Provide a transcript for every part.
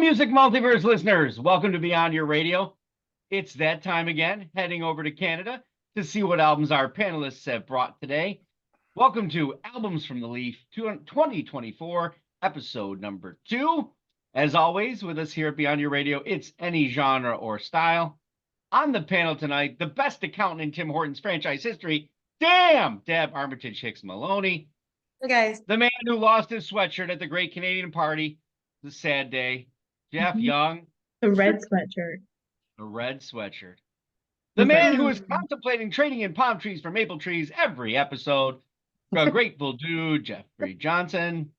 Music Multiverse listeners, welcome to Beyond Your Radio. It's that time again, heading over to Canada to see what albums our panelists have brought today. Welcome to Albums from the Leaf 2024, episode number 2. As always, with us here at Beyond Your Radio, it's any genre or style. On the panel tonight, the best accountant in Tim Hortons franchise history, Deb Armitage Hicks Maloney. Hey guys. The man who lost his sweatshirt at the Great Canadian Party. It's a sad day. Jeff Young. The red sweatshirt. The red sweatshirt. The man who is contemplating trading in palm trees for maple trees every episode. The Grateful Dude, Jeffrey Johnson.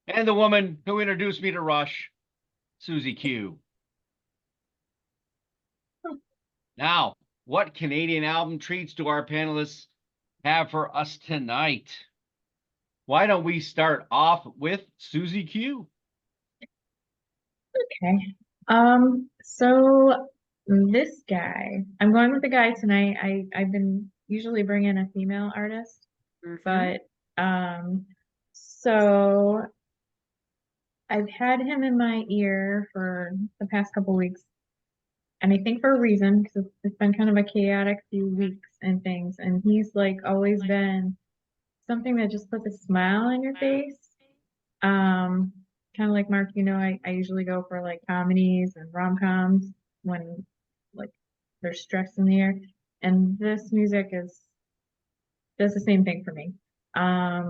And the woman who introduced me to Rush, Susie Q. Now, what Canadian album treats do our panelists have for us tonight? Why don't we start off with Susie Q? Okay. So this guy, I'm going with the guy tonight. I've been usually bringing a female artist, but so I've had him in my ear for the past couple weeks, and I think for a reason, because it's been kind of a chaotic few weeks and things, and he's like always been something that just puts a smile on your face. Kind of like Mark, I usually go for like comedies and rom-coms when like there's stress in the air. And this music does the same thing for me. I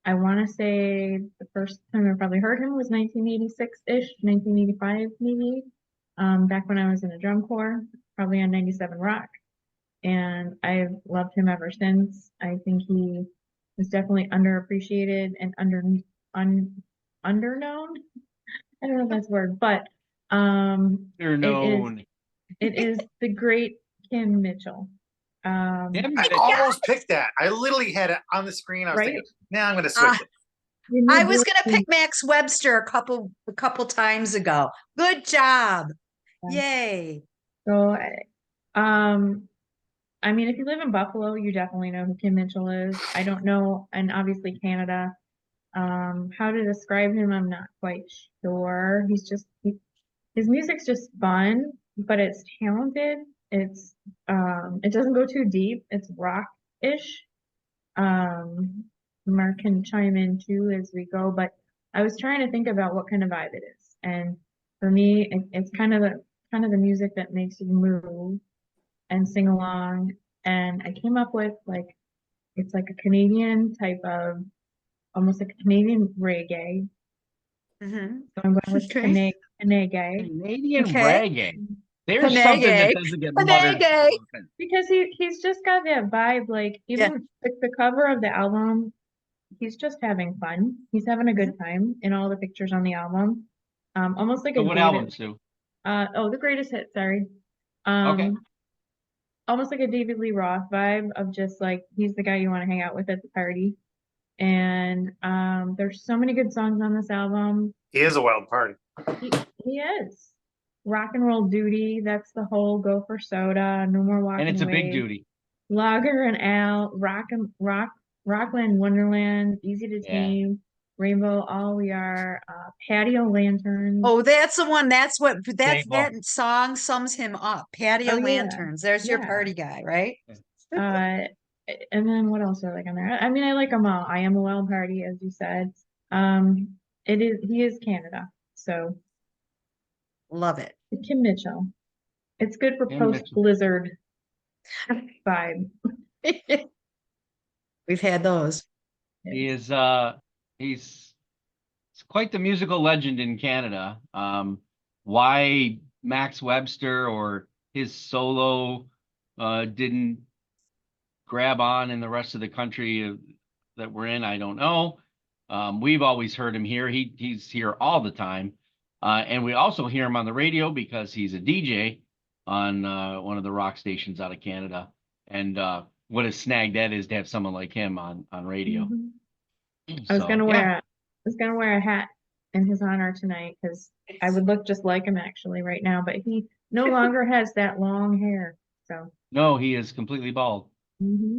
want to say the first time I probably heard him was 1986-ish, 1985 maybe. Back when I was in a drum corps, probably on 97 Rock. And I've loved him ever since. I think he was definitely underappreciated and underknown. I don't know if that's a word, but Underknown. It is the great Kim Mitchell. I almost picked that. I literally had it on the screen. I was thinking, now I'm going to switch it. I was going to pick Max Webster a couple times ago. Good job. Yay. So, I mean, if you live in Buffalo, you definitely know who Kim Mitchell is. I don't know, and obviously Canada. How to describe him, I'm not quite sure. His music's just fun, but it's talented. It doesn't go too deep. It's rock-ish. Mark can chime in too as we go, but I was trying to think about what kind of vibe it is, and for me, it's kind of the music that makes you move and sing along. And I came up with it's like a Canadian type of, almost like a Canadian reggae. So I'm going with Canadian reggae. There's something that doesn't get muttered. Because he's just got that vibe. Like even the cover of the album, he's just having fun. He's having a good time in all the pictures on the album. Almost like what album, Sue? The Greatest Hit. Sorry. Okay. Almost like a David Lee Roth vibe of just like he's the guy you want to hang out with at the party. And there's so many good songs on this album. He is a wild party. He is. Rock and Roll Duty, that's the whole Go for Soda, No More Walking And it's a Away, big duty. Lager and Al, Rockland Wonderland, Easy to Tame, Rainbow, All We Are, Patio Lanterns. Oh, that's the one. That song sums him up. Patio Lanterns. There's your party guy, right? And then what else do I like on there? I mean, I like them all. I Am a Wild Party, as you said. He is Canada, so love it. Kim Mitchell. It's good for post-Blizzard vibe. We've had those. He's quite the musical legend in Canada. Why Max Webster or his solo didn't grab on in the rest of the country that we're in, I don't know. We've always heard him here. He's here all the time. And we also hear him on the radio because he's a DJ on one of the rock stations out of Canada. And what a snag that is to have someone like him on radio. I was gonna wear a hat in his honor tonight because I would look just like him actually right now, but he no longer has that long hair. So no, he is completely bald. Mm-hmm.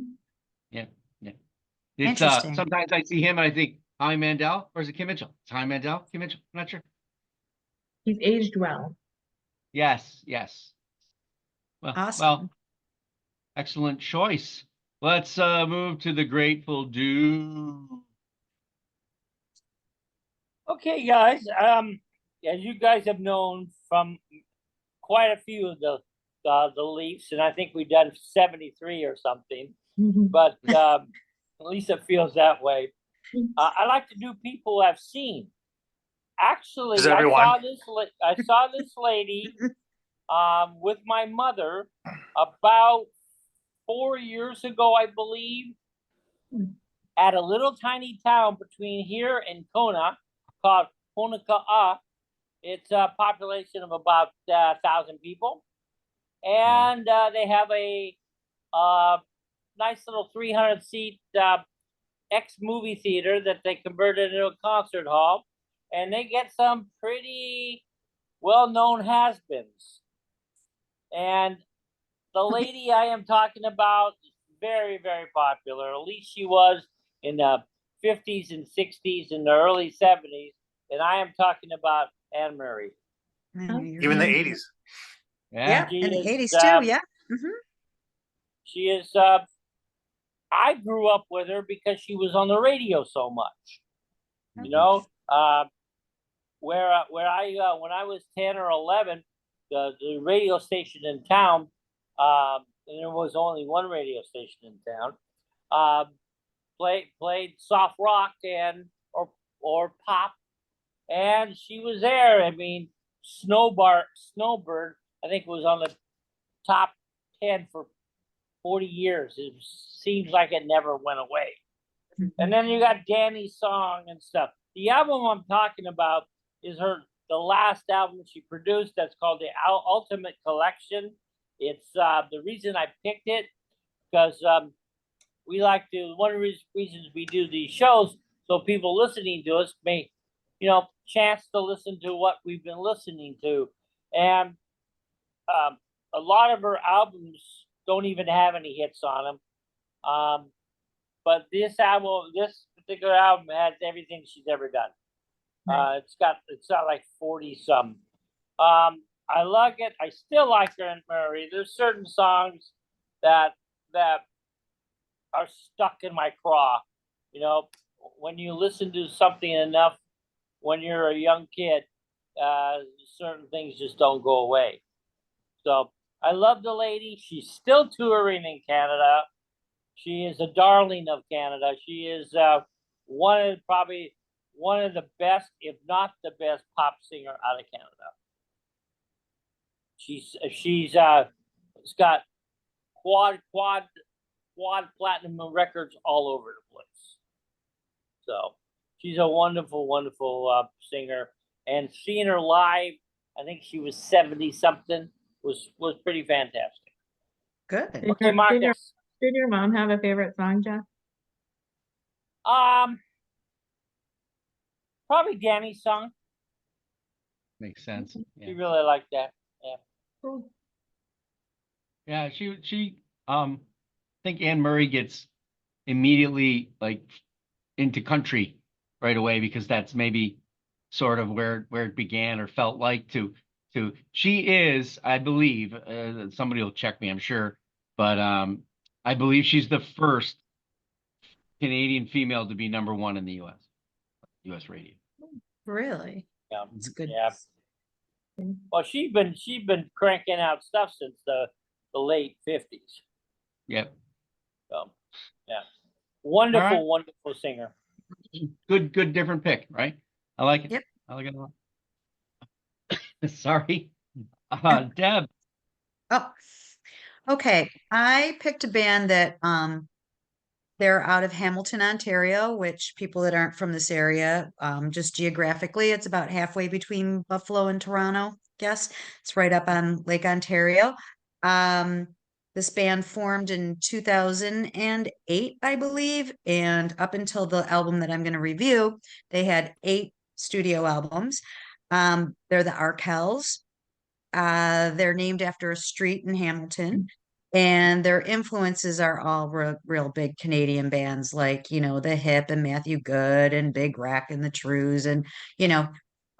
Yeah. It's Interesting. sometimes I see him and I think, Howie Mandel, or is it Kim Mitchell? It's Howie Mandel, Kim Mitchell. I'm not sure. He's aged well. Yes, yes. Well, Awesome. excellent choice. Let's move to the Grateful Dew. Okay, guys. As you guys have known from quite a few of the Leafs, and I think we've done 73 or something, but at least it feels that way. I like to do people I've seen. Actually, Is everyone? I saw this lady with my mother about 4 years ago, I believe, at a little tiny town between here and Kona called Honoka'a. It's a population of about 1,000 people, and they have a nice little 300-seat ex-movie theater that they converted into a concert hall, and they get some pretty well-known has-beens. And the lady I am talking about is very, very popular. At least she was in the 50s and 60s and the early 70s. And I am talking about Anne Murray. Even the 80s. Yeah, She in the is, 80s too, yeah. She is, I grew up with her because she was on the radio so much. You know, where I when I was 10 or 11, the radio station in town, and there was only one radio station in town, played soft rock and or pop, and she was there. I mean, Snowbird, I think was on the top 10 for 40 years. It seems like it never went away. And then you got Danny's song and stuff. The album I'm talking about is the last album she produced. That's called the Ultimate Collection. It's the reason I picked it because we like to. One of the reasons we do these shows so people listening to us may, chance to listen to what we've been listening to, and a lot of her albums don't even have any hits on them. But this particular album has everything she's ever done. It's got like 40 some. I like it. I still like her and Murray. There's certain songs that are stuck in my craw. When you listen to something enough when you're a young kid, certain things just don't go away. So I love the lady. She's still touring in Canada. She is a darling of Canada. She is probably one of the best, if not the best, pop singer out of Canada. She's got quad platinum records all over the place. So she's a wonderful, wonderful singer. And seeing her live, I think she was 70 something, was pretty fantastic. Good. Okay, Marcus. Did your mom have a favorite song, Jeff? Probably Danny's song. Makes sense. She really liked that. Yeah. Cool. Yeah, she I think Anne Murray gets immediately like into country right away because that's maybe sort of where it began or felt like to she is, I believe, somebody will check me, I'm sure, but I believe she's the first Canadian female to be #1 in the US radio. Really? Yeah. It's good. Yeah. Well, she's been cranking out stuff since the late 50s. Yep. So, yeah. Wonderful, All right. wonderful singer. Good, different pick, right? I like it. Yep. I like it a lot. Sorry. Deb. Oh, okay. I picked a band that they're out of Hamilton, Ontario, which people that aren't from this area, just geographically, it's about halfway between Buffalo and Toronto. Guess it's right up on Lake Ontario. This band formed in 2008, I believe, and up until the album that I'm going to review, they had 8 studio albums. They're the Arkells. They're named after a street in Hamilton. And their influences are all real big Canadian bands like, The Hip and Matthew Good and Big Wreck and the Trues and,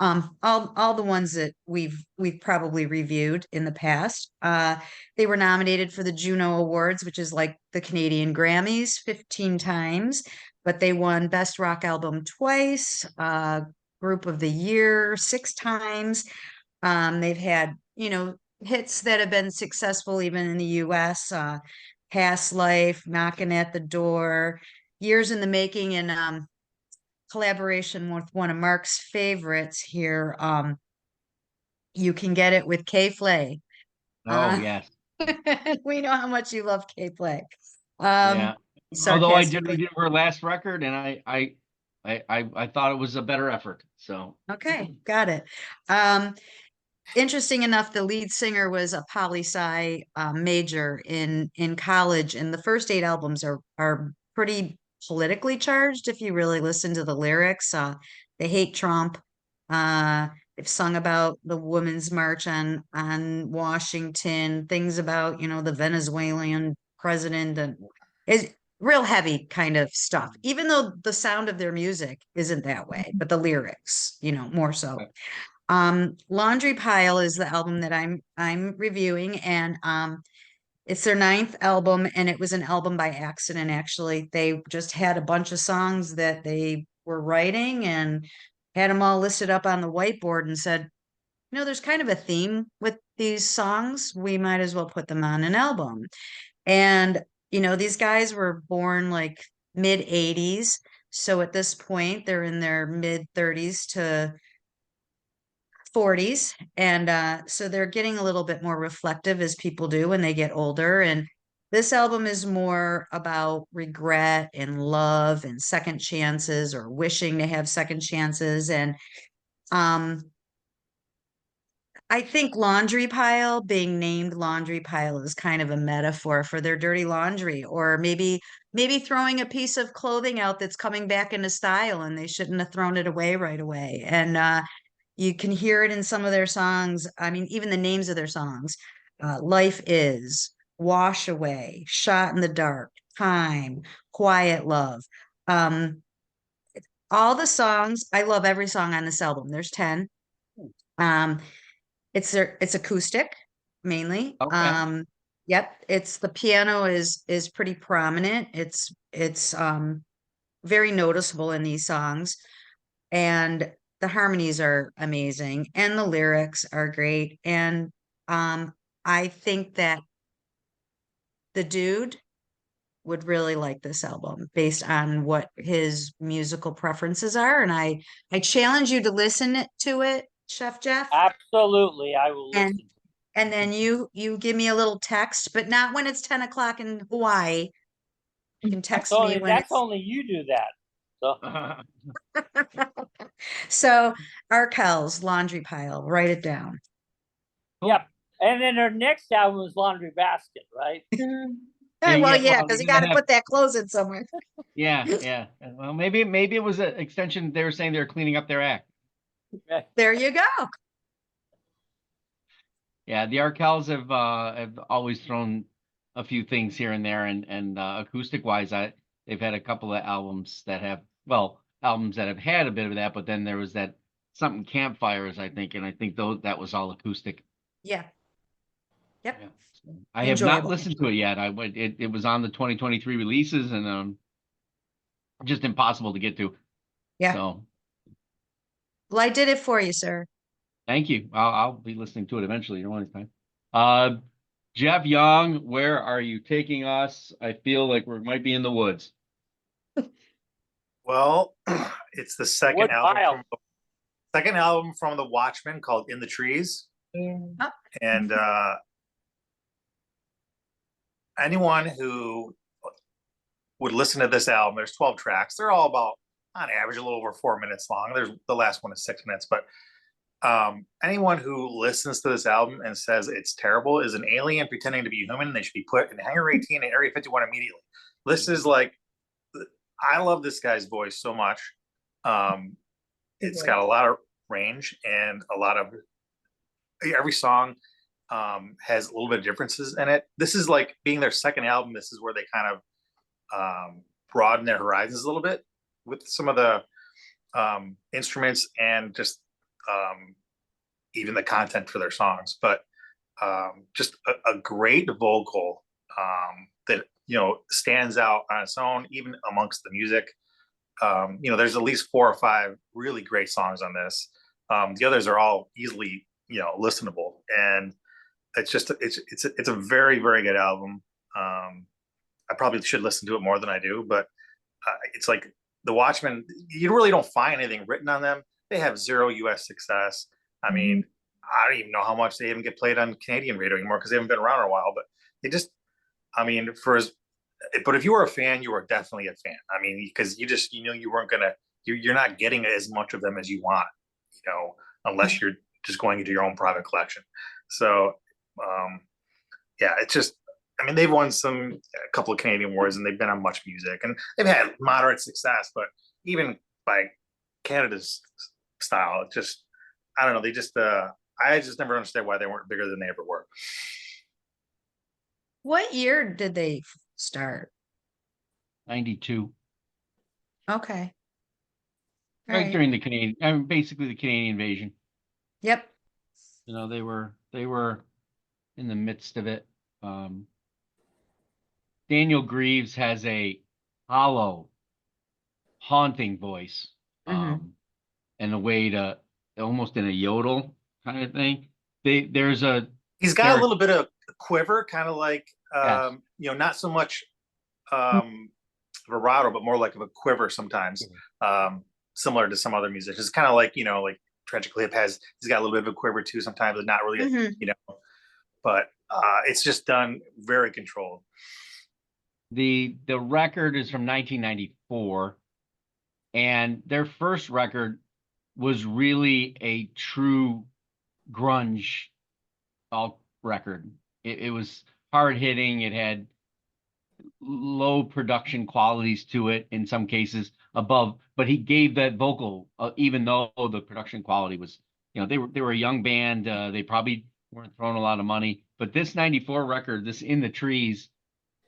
all the ones that we've probably reviewed in the past. They were nominated for the Juno Awards, which is like the Canadian Grammys, 15 times, but they won Best Rock Album twice, Group of the Year 6 times. They've had, hits that have been successful even in the US, Past Life, Knocking at the Door, Years in the Making, and collaboration with one of Mark's favorites here. You Can Get It with K Flay. Oh, yes. We know how much you love K Flay. Yeah. Although I did Sarcastically. review her last record, and I thought it was a better effort. So Okay, got it. Interesting enough, the lead singer was a poli-sci major in college, and the first 8 albums are pretty politically charged if you really listen to the lyrics. They hate Trump. They've sung about the Women's March on Washington, things about, the Venezuelan president, and it's real heavy kind of stuff, even though the sound of their music isn't that way, but the lyrics, more so. Laundry Pile is the album that I'm reviewing, and it's their 9th album, and it was an album by accident. Actually, they just had a bunch of songs that they were writing and had them all listed up on the whiteboard and said, there's kind of a theme with these songs. We might as well put them on an album. And these guys were born like mid 80s, so at this point they're in their mid 30s to 40s, and so they're getting a little bit more reflective, as people do when they get older. And this album is more about regret and love and second chances, or wishing to have second chances. And I think Laundry Pile, being named Laundry Pile, is kind of a metaphor for their dirty laundry, or maybe throwing a piece of clothing out that's coming back into style and they shouldn't have thrown it away right away. And you can hear it in some of their songs. I mean, even the names of their songs: Life Is, Wash Away, Shot in the Dark, Time, Quiet Love. All the songs, I love every song on this album. There's 10. It's acoustic mainly. Okay. Yep, it's the piano is pretty prominent. It's very noticeable in these songs, and the harmonies are amazing, and the lyrics are great. And I think that the dude would really like this album based on what his musical preferences are. And I challenge you to listen to it, Chef Jeff. Absolutely, I will And listen. and then you give me a little text, but not when it's 10 o'clock in Hawaii. You can text me when That's it's only you do that. So so Arkells Laundry Pile, write it down. yep. And then her next album is Laundry Basket, right? Well, yeah, yeah, well, because you they're got gonna to have- put that clothes in somewhere. Yeah. Well, maybe it was an extension. They were saying they're cleaning up their act. There you go. Yeah, the Arkells have always thrown a few things here and there, and acoustic wise, they've had a couple of albums that have had a bit of that, but then there was that something Campfires, I think, and I think that was all acoustic. Yeah. Yep. Yeah. So I have not Enjoyable. listened to it yet. It was on the 2023 releases, and just impossible to get to. Yeah. So Well, I did it for you, sir. thank you. I'll be listening to it eventually. One time. Jeff Young, where are you taking us? I feel like we might be in the woods. Well, it's the second Wood pile. album from the Watchmen, called In the Trees. Yeah. And anyone who would listen to this album, there's 12 tracks. They're all about, on average, a little over 4 minutes long. There's the last one is 6 minutes, but anyone who listens to this album and says it's terrible is an alien pretending to be human, and they should be put in Hangar 18 and Area 51 immediately. This is like, I love this guy's voice so much. It's got a lot of range and a lot of every song. has a little bit of differences in it. This is like being their second album. This is where they kind of broaden their horizons a little bit with some of the instruments and just even the content for their songs. But just a great vocal that stands out on its own, even amongst the music. There's at least 4 or 5 really great songs on this. The others are all easily listenable, and it's just it's a very, very good album. I probably should listen to it more than I do, but it's like the Watchmen, you really don't find anything written on them. They have 0 US success. I mean, I don't even know how much they even get played on Canadian radio anymore because they haven't been around in a while, but they just, I mean, but if you were a fan, you were definitely a fan. I mean, because you weren't gonna, you're not getting as much of them as you want, unless you're just going into your own private collection. So, yeah, it's just, I mean, they've won a couple of Canadian awards, and they've been on Much Music, and they've had moderate success, but even by Canada's style, it just, I don't know, I just never understood why they weren't bigger than they ever were. What year did they start? 92. Okay. All Right right. during the Canadian, basically the Canadian invasion. Yep. They were in the midst of it. Daniel Greaves has a hollow, haunting voice, Mhm. and a way to almost in a yodel kind of thing. There's a He's got a little bit of quiver, kind of like Yes. not so much vibrato, but more like of a quiver sometimes. Similar to some other musicians. It's kind of like like Tragic Hip he's got a little bit of a quiver too sometimes, but not really Mhm. but it's just done very controlled. The record is from 1994, and their first record was really a true grunge alt record. It was hard hitting. It had low production qualities to it in some cases above, but he gave that vocal, even though the production quality was, they were a young band. They probably weren't throwing a lot of money, but this 94 record, this In the Trees,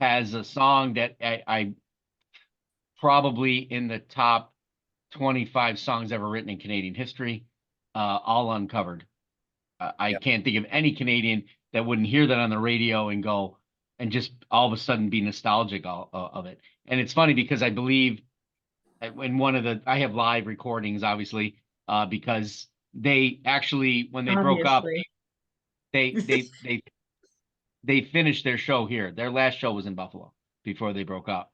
has a song that I probably in the top 25 songs ever written in Canadian history, all uncovered. I can't think of any Canadian that wouldn't hear that on the radio and go and just all of a sudden be nostalgic of it. And it's funny because I believe in I have live recordings, obviously, because they actually, when they broke up, Obviously. they finished their show here. Their last show was in Buffalo before they broke up.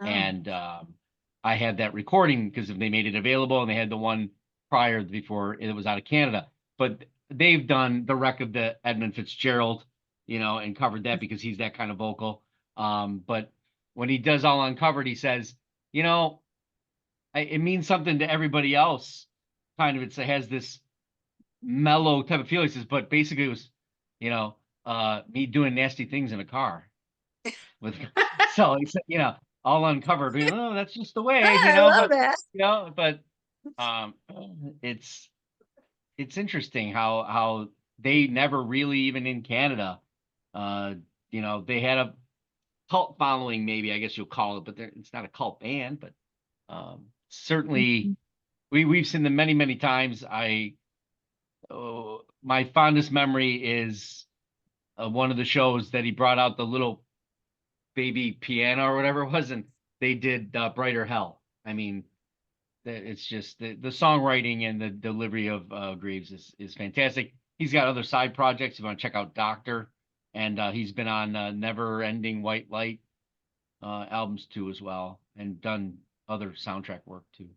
Oh. And I had that recording because they made it available, and they had the one prior before it was out of Canada. But they've done the wreck of the Edmund Fitzgerald, and covered that because he's that kind of vocal. But when he does All Uncovered, he says, it means something to everybody else. Kind of, it has this mellow type of feel. He says, but basically it was, me doing nasty things in a car with. So he said, all uncovered. That's just the way, I love that. But it's interesting how they never really, even in Canada, they had a cult following, maybe I guess you'll call it, but it's not a cult band, but certainly we've seen them many, many times. My fondest memory is one of the shows that he brought out the little baby piano or whatever it was, and they did Brighter Hell. I mean, it's just the songwriting and the delivery of Greaves is fantastic. He's got other side projects. If you want to check out Doctor, and he's been on Never Ending White Light albums too as well, and done other soundtrack work too.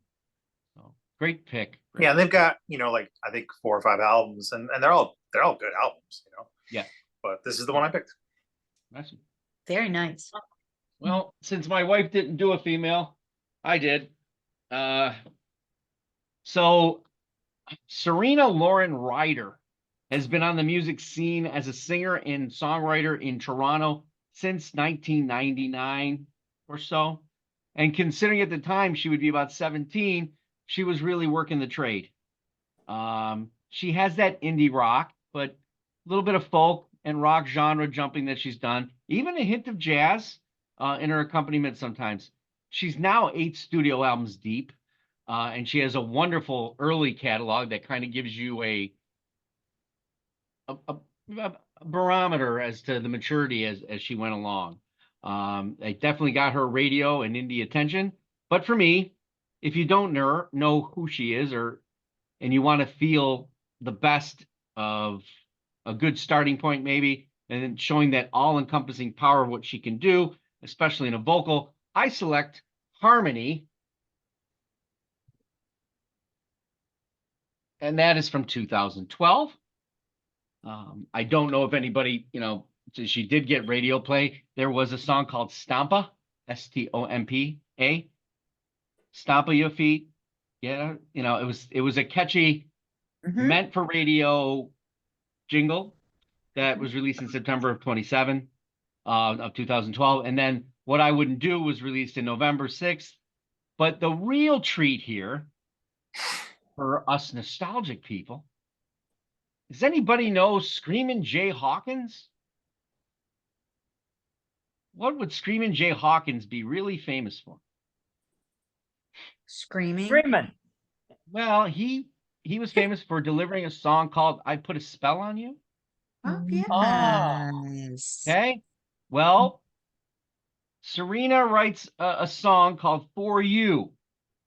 So great pick. Yeah, they've got like I think 4 or 5 albums, and they're all good albums. Yeah. But this is the one I picked. Nice. Very nice. Well, since my wife didn't do a female, I did. So Serena Lauren Ryder has been on the music scene as a singer and songwriter in Toronto since 1999 or so. And considering at the time she would be about 17, she was really working the trade. She has that indie rock, but a little bit of folk, and rock genre jumping that she's done, even a hint of jazz in her accompaniment sometimes. She's now 8 studio albums deep, and she has a wonderful early catalog that kind of gives you a barometer as to the maturity as she went along. I definitely got her radio and indie attention. But for me, if you don't know who she is, and you want to feel the best of a good starting point, maybe, and then showing that all-encompassing power of what she can do, especially in a vocal, I select Harmony. And that is from 2012. I don't know if anybody, she did get radio play. There was a song called Stompa, Stompa, Stompa Your Feet. Yeah, it was a catchy, meant for radio jingle that was released in September of 2012. And then What I Wouldn't Do was released in November 6th. But the real treat here for us nostalgic people, does anybody know Screamin' Jay Hawkins? What would Screamin' Jay Hawkins be really famous for? Screaming. Screaming. Well, he was famous for delivering a song called I Put a Spell on You. Oh, Oh. yes. Okay. Well, Serena writes a song called For You,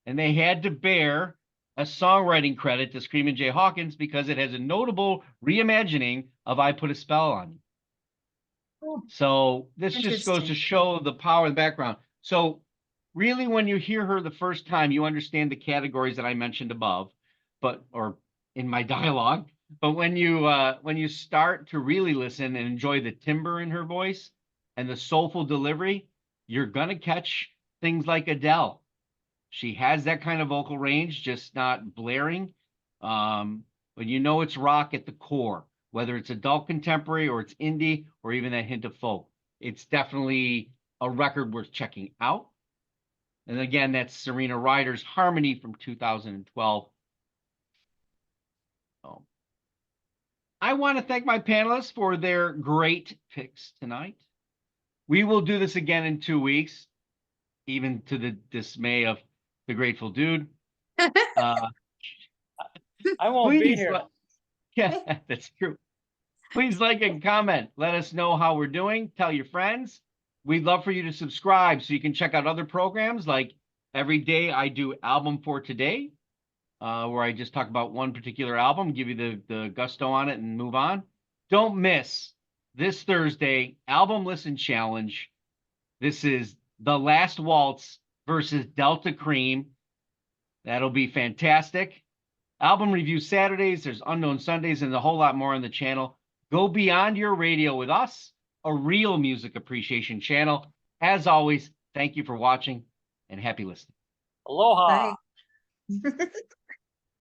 and they had to bear a songwriting credit to Screamin' Jay Hawkins because it has a notable reimagining of I Put a Spell on You. So this just goes to Interesting. show the power of the background. So really, when you hear her the first time, you understand the categories that I mentioned above, or in my dialogue. But when you start to really listen and enjoy the timbre in her voice and the soulful delivery, you're gonna catch things like Adele. She has that kind of vocal range, just not blaring. But it's rock at the core, whether it's adult contemporary or it's indie or even that hint of folk. It's definitely a record worth checking out. And again, that's Serena Ryder's Harmony from 2012. So, I want to thank my panelists for their great picks tonight. We will do this again in 2 weeks, even to the dismay of the Grateful Dude. I won't be here. Yeah, that's true. Please like and comment. Let us know how we're doing. Tell your friends. We'd love for you to subscribe so you can check out other programs like every day I do Album for Today, where I just talk about one particular album, give you the gusto on it and move on. Don't miss this Thursday, Album Listen Challenge. This is The Last Waltz versus Delta Cream. That'll be fantastic. Album review Saturdays, there's Unknown Sundays, and a whole lot more on the channel. Go beyond your radio with us, a real music appreciation channel. As always, thank you for watching and happy listening. Aloha. Bye.